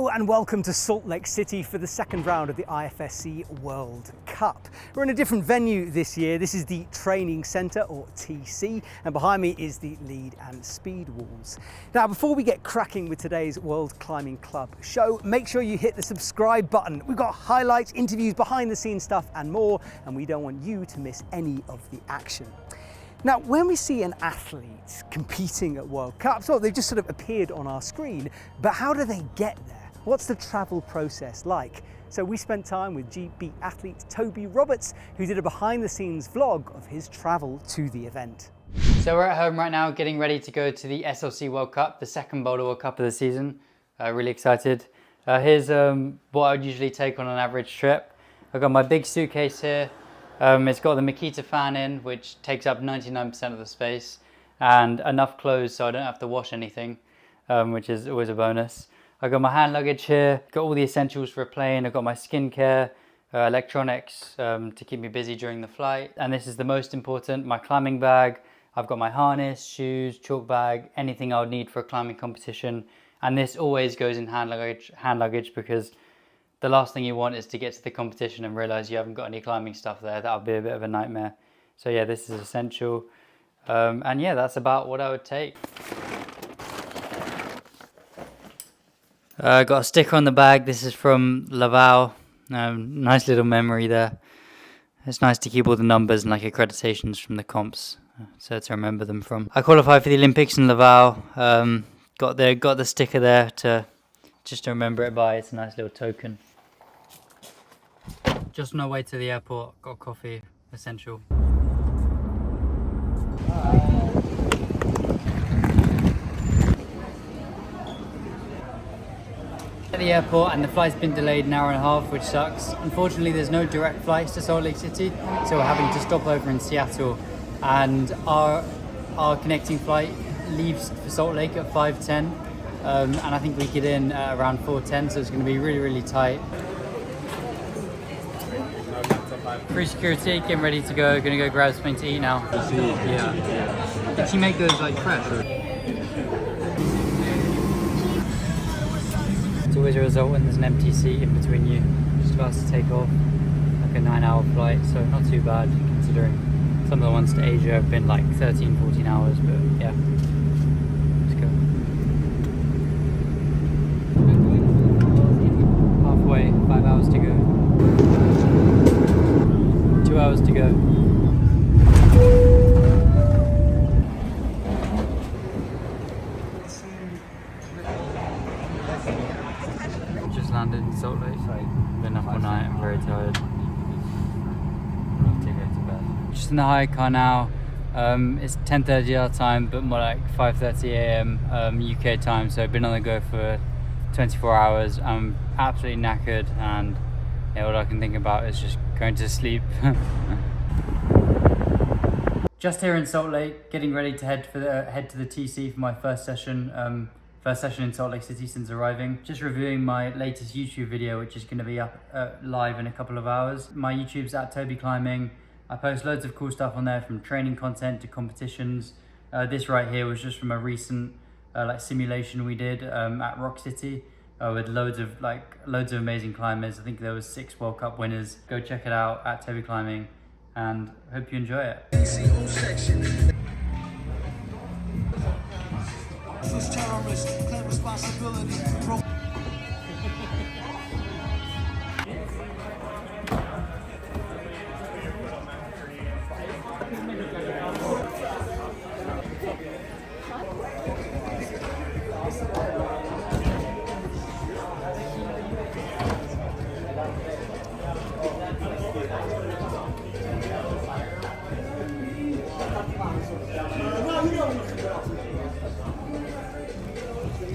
Hello and welcome to Salt Lake City for the second round of the IFSC World Cup. We're in a different venue this year. This is the Training Centre, or TC, and behind me is the lead and speed walls. Now, before we get cracking with today's World Climbing Club show, make sure you hit the subscribe button. We've got highlights, interviews, behind the scenes stuff and more, and we don't want you to miss any of the action. Now, when we see an athlete competing at World Cups, well, they've just sort of appeared on our screen, but how do they get there? What's the travel process like? So we spent time with GB athlete Toby Roberts, who did a behind-the-scenes vlog of his travel to the event. So we're at home right now, getting ready to go to the SLC World Cup, the second Boulder World Cup of the season. Really excited. Here's what I would usually take on an average trip. I've got my big suitcase here. It's got the Makita fan in, which takes up 99% of the space, and enough clothes so I don't have to wash anything, which is always a bonus. I've got my hand luggage here, got all the essentials for a plane. I've got my skincare, electronics to keep me busy during the flight. And this is the most important, my climbing bag. I've got my harness, shoes, chalk bag, anything I would need for a climbing competition. And this always goes in hand luggage because the last thing you want is to get to the competition and realize you haven't got any climbing stuff there. That would be a bit of a nightmare. So yeah, this is essential. And yeah, that's about what I would take. Got a sticker on the bag. This is from Laval. Nice little memory there. It's nice to keep all the numbers and like accreditations from the comps, so to remember them from. I qualified for the Olympics in Laval. Got the sticker there to just to remember it by. It's a nice little token. Just on our way to the airport, got coffee, essential. At the airport, and the flight's been delayed an hour and a half, which sucks. Unfortunately, there's no direct flights to Salt Lake City, so we're having to stop over in Seattle. And our connecting flight leaves for Salt Lake at 5:10, and I think we get in at around 4:10, so it's going to be really, really tight. Free security, getting ready to go. Gonna go grab something to eat now. Yeah. Did she make those like fresh? It's always a result when there's an empty seat in between you, just about to take off. Like a 9-hour flight, so not too bad considering some of the ones to Asia have been like 13, 14 hours, but yeah. Let's go. Halfway, 5 hours to go. 2 hours to go. Just landed in Salt Lake. Been up all night, I'm very tired. Need to go to bed. Just in the hire car now. It's 10:30 our time, but more like 5:30 AM UK time, so I've been on the go for 24 hours. I'm absolutely knackered, and yeah, all I can think about is just going to sleep. Just here in Salt Lake, getting ready to head to the TC for my first session in Salt Lake City since arriving. Just reviewing my latest YouTube video, which is going to be up live in a couple of hours. My YouTube's at Toby Climbing. I post loads of cool stuff on there, from training content to competitions. This right here was just from a recent like simulation we did at Rock City. With loads of amazing climbers. I think there was 6 World Cup winners. Go check it out at Toby Climbing, and hope you enjoy it.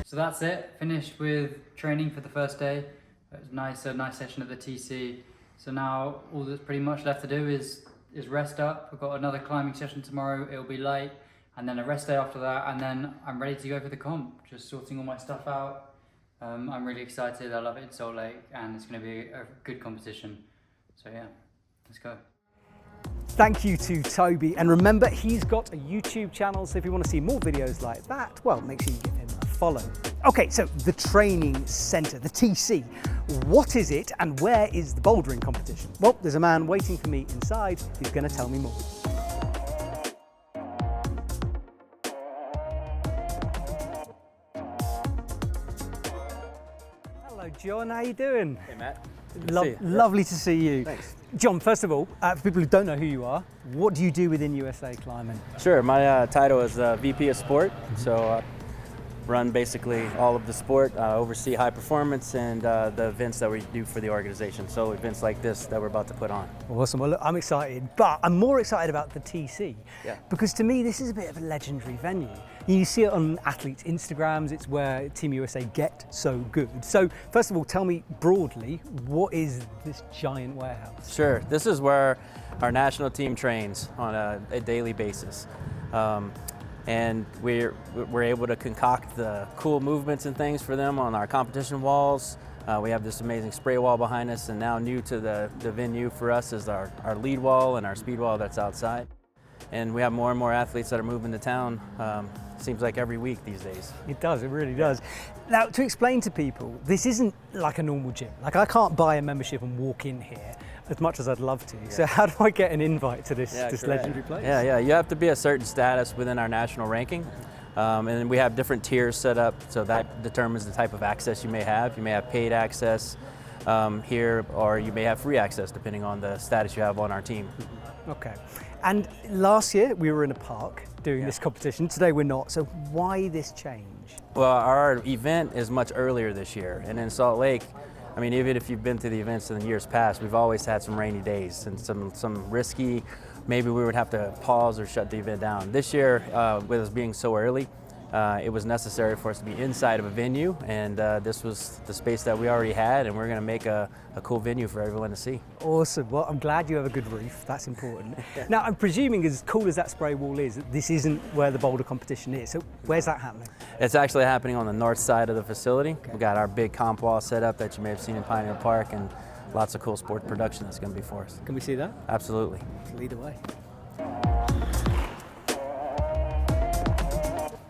So that's it, finished with training for the first day. It was nice, a nice session at the TC. So now all that's pretty much left to do is rest up. I've got another climbing session tomorrow, it'll be light, and then a rest day after that, and then I'm ready to go for the comp. Just sorting all my stuff out. I'm really excited, I love it in Salt Lake, and it's gonna be a good competition. So yeah, let's go. Thank you to Toby, and remember, he's got a YouTube channel, so if you want to see more videos like that, well, make sure you give him a follow. follow. Okay, so the training centre, the TC. What is it and where is the bouldering competition? Well, there's a man waiting for me inside who's going to tell me more. Hello, John. How you doing? Hey, Matt. Lovely to see you. Thanks. John, first of all, for people who don't know who you are, what do you do within USA Climbing? Sure. My title is VP of Sport. So run basically all of the sport, oversee high performance and the events that we do for the organization. So events like this that we're about to put on. Awesome. Well, look, I'm excited, but I'm more excited about the TC. Yeah. Because to me, this is a bit of a legendary venue. You see it on athletes' Instagrams. It's where Team USA get so good. So first of all, tell me broadly, what is this giant warehouse? Sure. This is where our national team trains on a daily basis. And we're able to concoct the cool movements and things for them on our competition walls. We have this amazing spray wall behind us, and now new to the venue for us is our lead wall and our speed wall that's outside. And we have more and more athletes that are moving to town, seems like every week these days. It does, it really does. Now, to explain to people, this isn't like a normal gym. Like, I can't buy a membership and walk in here as much as I'd love to. Yeah. So how do I get an invite to this legendary place? Yeah, you have to be a certain status within our national ranking. And we have different tiers set up, so that determines the type of access you may have. You may have paid access here, or you may have free access, depending on the status you have on our team. Okay. And last year we were in a park doing this competition. Today we're not. So why this change? Well, our event is much earlier this year, and in Salt Lake, I mean, even if you've been to the events in the years past, we've always had some rainy days and some risky, maybe we would have to pause or shut the event down. This year, with us being so early, it was necessary for us to be inside of a venue, and this was the space that we already had, and we're going to make a cool venue for everyone to see. Awesome. Well, I'm glad you have a good roof. That's important. Now, I'm presuming, as cool as that spray wall is, that this isn't where the boulder competition is. So where's that happening? It's actually happening on the north side of the facility. Okay. We've got our big comp wall set up that you may have seen in Pioneer Park, and lots of cool sport production that's going to be for us. Can we see that? Absolutely. Lead away.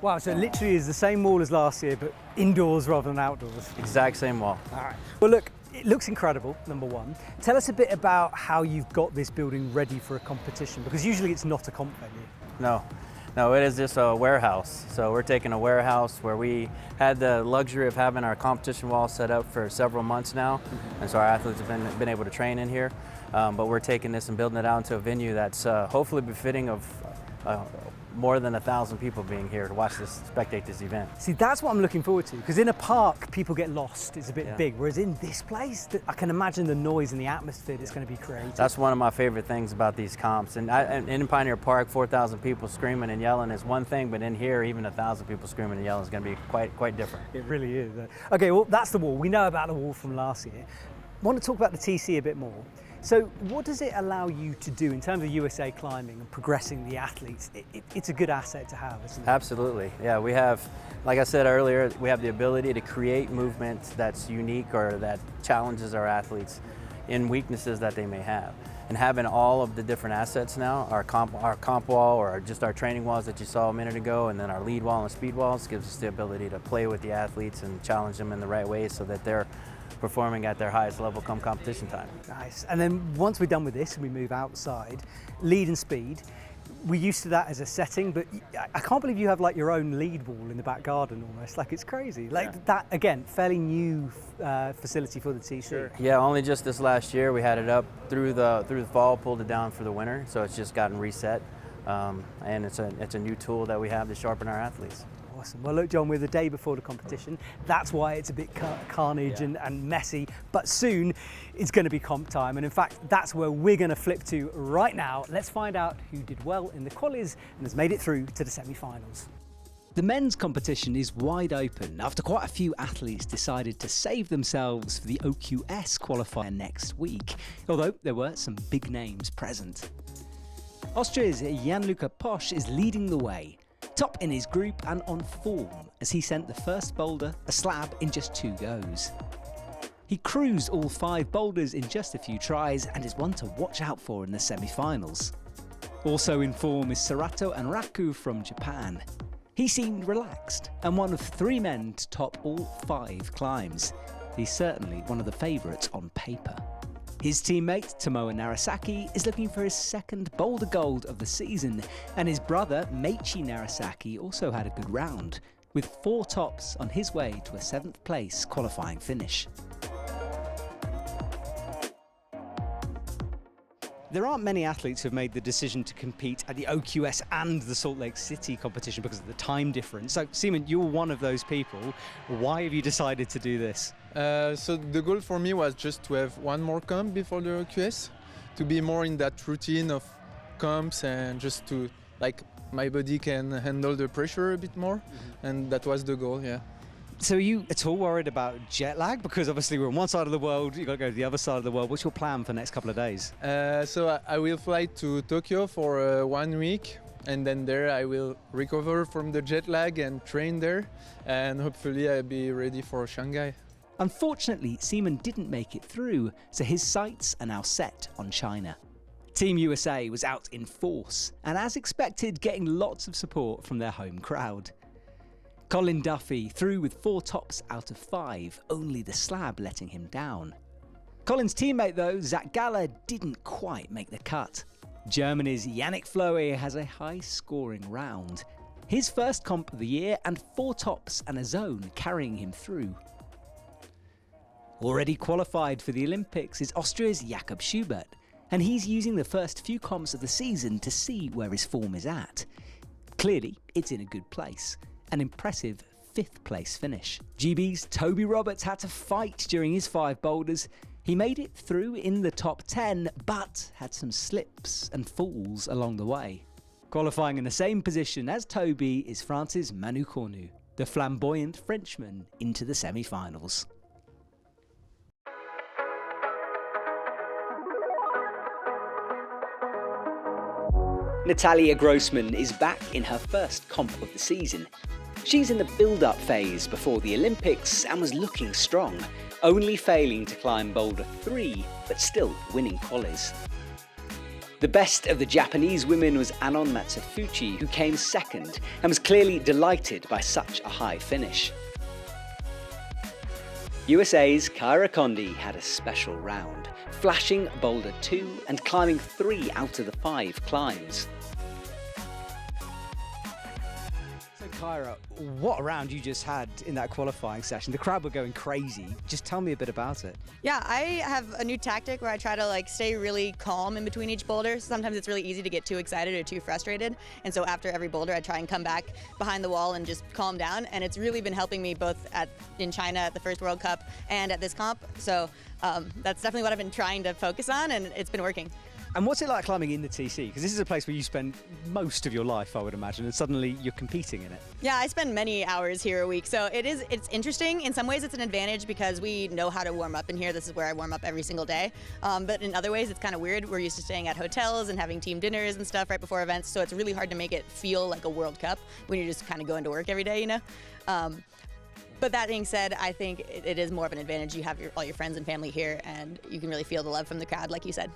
Wow, so it literally is the same wall as last year, but indoors rather than outdoors. Exact same wall. All right. Well, look, it looks incredible, number one. Tell us a bit about how you've got this building ready for a competition, because usually it's not a comp venue. No, it is just a warehouse. So we're taking a warehouse where we had the luxury of having our competition wall set up for several months now, and so our athletes have been able to train in here. But we're taking this and building it out into a venue that's hopefully befitting of more than 1,000 people being here to watch this, spectate this event. See, that's what I'm looking forward to, because in a park, people get lost. It's a bit big, whereas in this place, I can imagine the noise and the atmosphere that's going to be created. That's one of my favorite things about these comps. And in Pioneer Park, 4,000 people screaming and yelling is one thing, but in here, even 1,000 people screaming and yelling is going to be quite different. It really is. Okay, well, that's the wall. We know about the wall from last year. I want to talk about the TC a bit more. So what does it allow you to do in terms of USA Climbing and progressing the athletes? It's a good asset to have, isn't it? Absolutely. Yeah, we have, like I said earlier, we have the ability to create movement that's unique or that challenges our athletes in weaknesses that they may have. And having all of the different assets now, our comp wall or just our training walls that you saw a minute ago, and then our lead wall and speed walls gives us the ability to play with the athletes and challenge them in the right way so that they're performing at their highest level come competition time. Nice. And then once we're done with this and we move outside, lead and speed, we're used to that as a setting, but I can't believe you have like your own lead wall in the back garden almost. Like, it's crazy. Like that, again, fairly new facility for the TC. Sure. Yeah, only just this last year we had it up through the fall, pulled it down for the winter, so it's just gotten reset. And it's a new tool that we have to sharpen our athletes. Awesome. Well, look, John, we're the day before the competition. That's why it's a bit carnage and messy, but soon it's going to be comp time. And in fact, that's where we're going to flip to right now. Let's find out who did well in the qualies and has made it through to the semi-finals. The men's competition is wide open after quite a few athletes decided to save themselves for the OQS qualifier next week, although there were some big names present. Austria's Gianluca Posch is leading the way, top in his group and on form as he sent the first boulder, a slab, in just 2 goes. He cruised all 5 boulders in just a few tries and is one to watch out for in the semi-finals. Also in form is Serato and Raku from Japan. He seemed relaxed and one of 3 men to top all 5 climbs. He's certainly one of the favourites on paper. His teammate, Tomoe Narasaki, is looking for his 2nd Boulder Gold of the season, and his brother, Meiichi Narasaki, also had a good round, with 4 tops on his way to a 7th place qualifying finish. There aren't many athletes who have made the decision to compete at the OQS and the Salt Lake City competition because of the time difference. So, Simon, you're one of those people. Why have you decided to do this? So the goal for me was just to have one more comp before the OQS, to be more in that routine of comps and just to, like, my body can handle the pressure a bit more. And that was the goal, yeah. So are you at all worried about jet lag? Because obviously we're on one side of the world, you've got to go to the other side of the world. What's your plan for the next couple of days? So I will fly to Tokyo for 1 week, and then there I will recover from the jet lag and train there, and hopefully I'll be ready for Shanghai. Unfortunately, Seaman didn't make it through, so his sights are now set on China. Team USA was out in force, and as expected, getting lots of support from their home crowd. Colin Duffy through with 4 tops out of 5, only the slab letting him down. Colin's teammate though, Zach Galler, didn't quite make the cut. Germany's Yannick Floe has a high-scoring round. His first comp of the year and 4 tops and a zone carrying him through. Already qualified for the Olympics is Austria's Jakob Schubert, and he's using the first few comps of the season to see where his form is at. Clearly, it's in a good place. An impressive 5th place finish. GB's Toby Roberts had to fight during his 5 boulders. He made it through in the top 10, but had some slips and falls along the way. Qualifying in the same position as Toby is France's Manu Cornu, the flamboyant Frenchman into the semi-finals. Natalia Grossman is back in her first comp of the season. She's in the build-up phase before the Olympics and was looking strong, only failing to climb Boulder 3, but still winning qualis. The best of the Japanese women was Anon Matsufuchi, who came 2nd and was clearly delighted by such a high finish. USA's Kyra Condi had a special round, flashing Boulder 2 and climbing 3 out of the 5 climbs. So Kyra, what a round you just had in that qualifying session. The crowd were going crazy. Just tell me a bit about it. Yeah, I have a new tactic where I try to stay really calm in between each boulder. Sometimes it's really easy to get too excited or too frustrated. And so after every boulder, I try and come back behind the wall and just calm down. And it's really been helping me both in China at the first World Cup and at this comp. So that's definitely what I've been trying to focus on, and it's been working. And what's it like climbing in the TC? Because this is a place where you spend most of your life, I would imagine, and suddenly you're competing in it. Yeah, I spend many hours here a week, so it's interesting. In some ways, it's an advantage because we know how to warm up in here. This is where I warm up every single day. But in other ways, it's kind of weird. We're used to staying at hotels and having team dinners and stuff right before events, so it's really hard to make it feel like a World Cup when you're just kind of going to work every day, you know? But that being said, I think it is more of an advantage. You have all your friends and family here, and you can really feel the love from the crowd, like you said.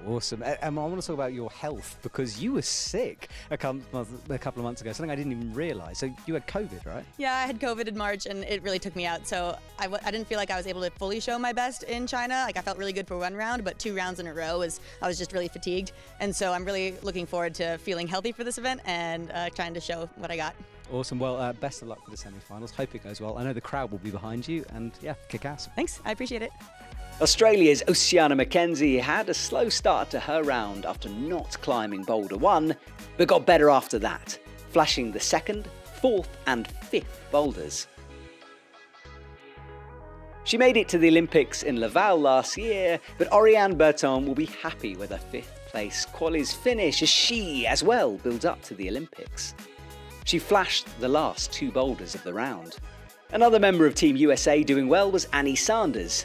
Awesome. And I want to talk about your health, because you were sick a couple of months ago, something I didn't even realise. So you had COVID, right? Yeah, I had COVID in March, and it really took me out. So I didn't feel like I was able to fully show my best in China. Like, I felt really good for 1 round, but 2 rounds in a row I was just really fatigued. And so I'm really looking forward to feeling healthy for this event and trying to show what I got. Awesome. Well, best of luck for the semi-finals. Hope it goes well. I know the crowd will be behind you, and yeah, kick ass. Thanks. I appreciate it. Australia's Oceana Mackenzie had a slow start to her round after not climbing Boulder 1, but got better after that, flashing the 2nd, 4th and 5th boulders. She made it to the Olympics in Laval last year, but Oriane Berton will be happy with her 5th place qualis finish as she, as well, builds up to the Olympics. She flashed the last 2 boulders of the round. Another member of Team USA doing well was Annie Sanders.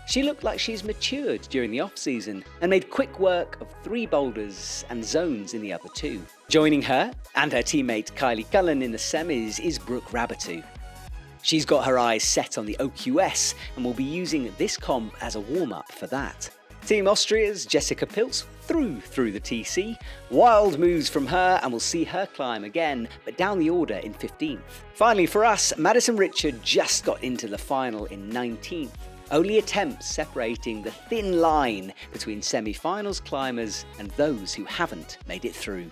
She looked like she's matured during the off-season and made quick work of 3 boulders and zones in the other 2. Joining her and her teammate Kylie Cullen in the semis is Brooke Rabatou. She's got her eyes set on the OQS and will be using this comp as a warm-up for that. Team Austria's Jessica Pilz through the TC. Wild moves from her and we'll see her climb again, but down the order in 15th. Finally for us, Madison Richard just got into the final in 19th. Only attempts separating the thin line between semi-finals climbers and those who haven't made it through.